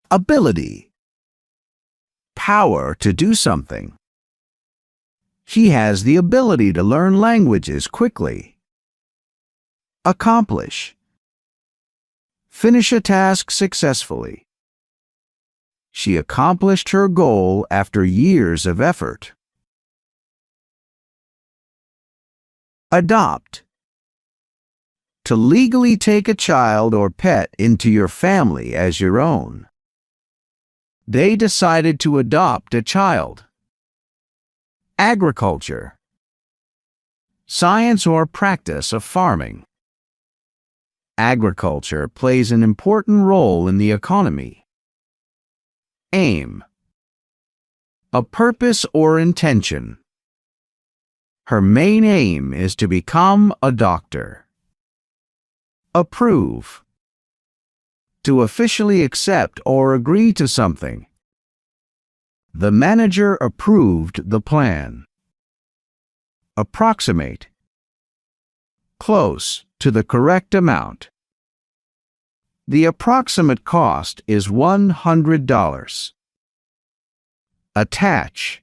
Ability. Power to do something. She has the ability to learn languages quickly. Accomplish. Finish a task successfully. She accomplished her goal after years of effort. Adopt. To legally take a child or pet into your family as your own. They decided to adopt a child. Agriculture. Science or practice of farming. Agriculture plays an important role in the economy. Aim. A purpose or intention. Her main aim is to become a doctor. Approve. To officially accept or agree to something. The manager approved the plan. Approximate. Close to the correct amount. The approximate cost is $100. Attach.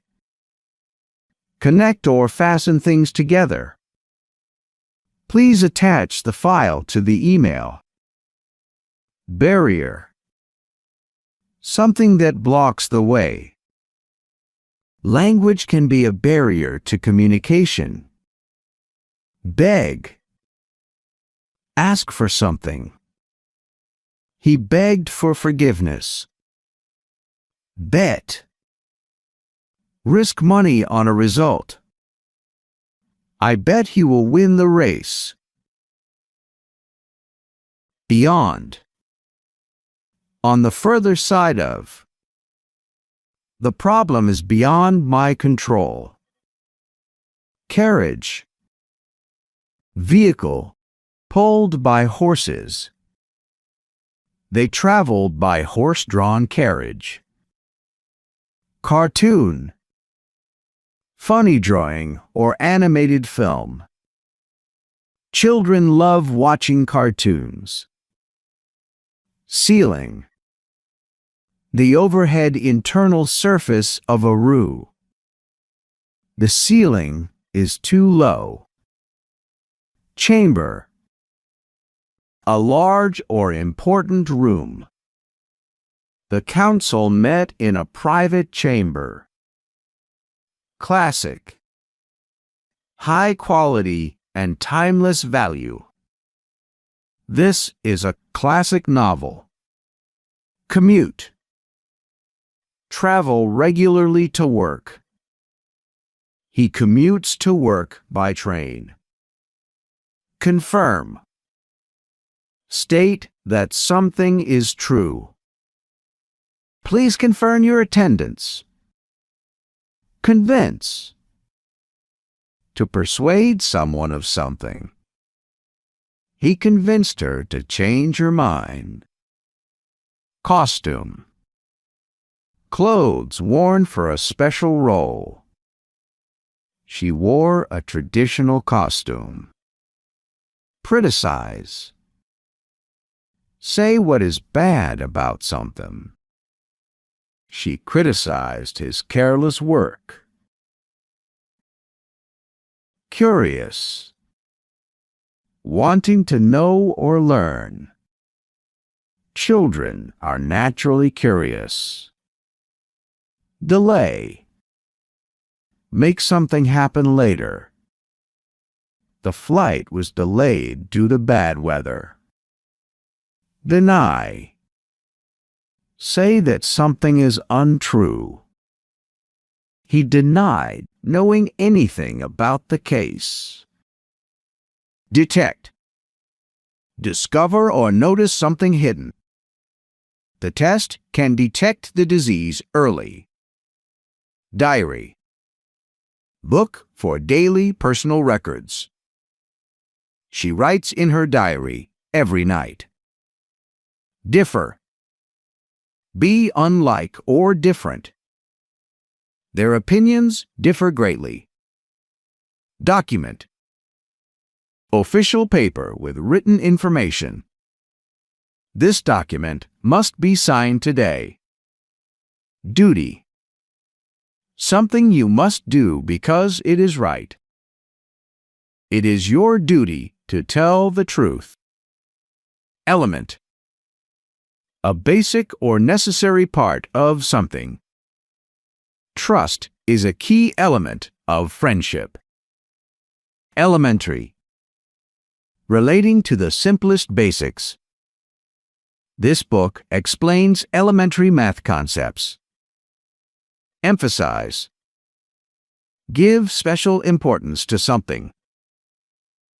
Connect or fasten things together. Please attach the file to the email. Barrier. Something that blocks the way. Language can be a barrier to communication. Beg. Ask for something. He begged for forgiveness. Bet. Risk money on a result. I bet he will win the race. Beyond. On the further side of. The problem is beyond my control. Carriage. Vehicle, pulled by horses. They traveled by horse-drawn carriage. Cartoon. Funny drawing or animated film. Children love watching cartoons. Ceiling. The overhead internal surface of a room. The ceiling is too low. Chamber. A large or important room. The council met in a private chamber. Classic. High quality and timeless value. This is a classic novel. Commute. Travel regularly to work. He commutes to work by train. Confirm. State that something is true. Please confirm your attendance. Convince. To persuade someone of something. He convinced her to change her mind. Costume. Clothes worn for a special role. She wore a traditional costume. Criticize. Say what is bad about something. She criticized his careless work. Curious. Wanting to know or learn. Children are naturally curious. Delay. Make something happen later. The flight was delayed due to bad weather. Deny. Say that something is untrue. He denied knowing anything about the case. Detect. Discover or notice something hidden. The test can detect the disease early. Diary. Book for daily personal records. She writes in her diary every night. Differ. Be unlike or different. Their opinions differ greatly. Document. Official paper with written information. This document must be signed today. Duty. Something you must do because it is right. It is your duty to tell the truth. Element. A basic or necessary part of something. Trust is a key element of friendship. Elementary. Relating to the simplest basics. This book explains elementary math concepts. Emphasize. Give special importance to something.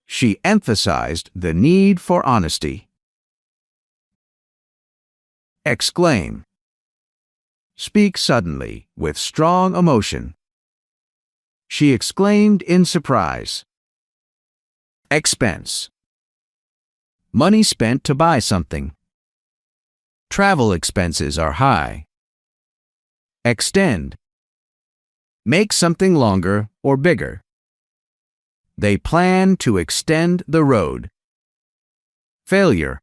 She emphasized the need for honesty. Exclaim. Speak suddenly, with strong emotion. She exclaimed in surprise. Expense. Money spent to buy something. Travel expenses are high. Extend. Make something longer or bigger. They plan to extend the road. Failure.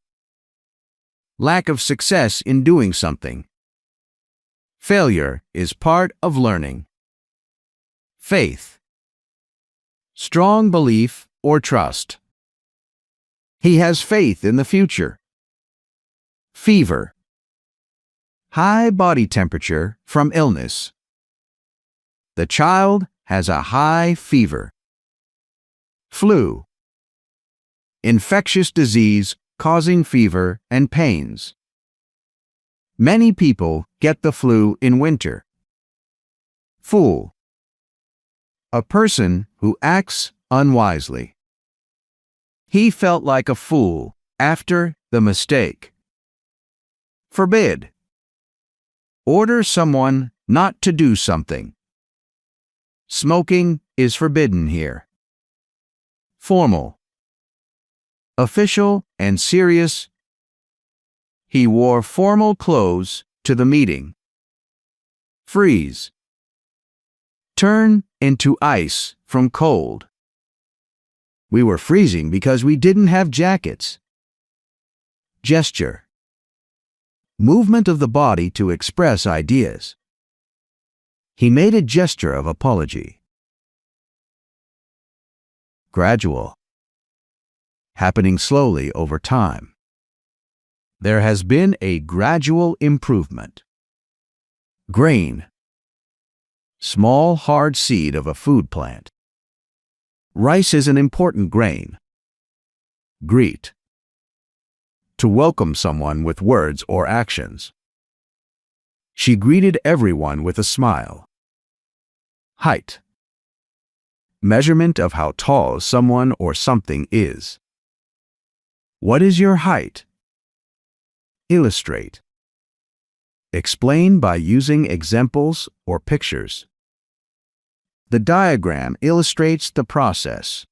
Lack of success in doing something. Failure is part of learning. Faith. Strong belief or trust. He has faith in the future. Fever. High body temperature from illness. The child has a high fever. Flu. Infectious disease causing fever and pains. Many people get the flu in winter. Fool. A person who acts unwisely. He felt like a fool after the mistake. Forbid. Order someone not to do something. Smoking is forbidden here. Formal. Official and serious. He wore formal clothes to the meeting. Freeze. Turn into ice from cold. We were freezing because we didn't have jackets. Gesture. Movement of the body to express ideas. He made a gesture of apology. Gradual. Happening slowly over time. There has been a gradual improvement. Grain. Small, hard seed of a food plant. Rice is an important grain. Greet. To welcome someone with words or actions. She greeted everyone with a smile. Height. Measurement of how tall someone or something is. What is your height? Illustrate. Explain by using examples or pictures. The diagram illustrates the process.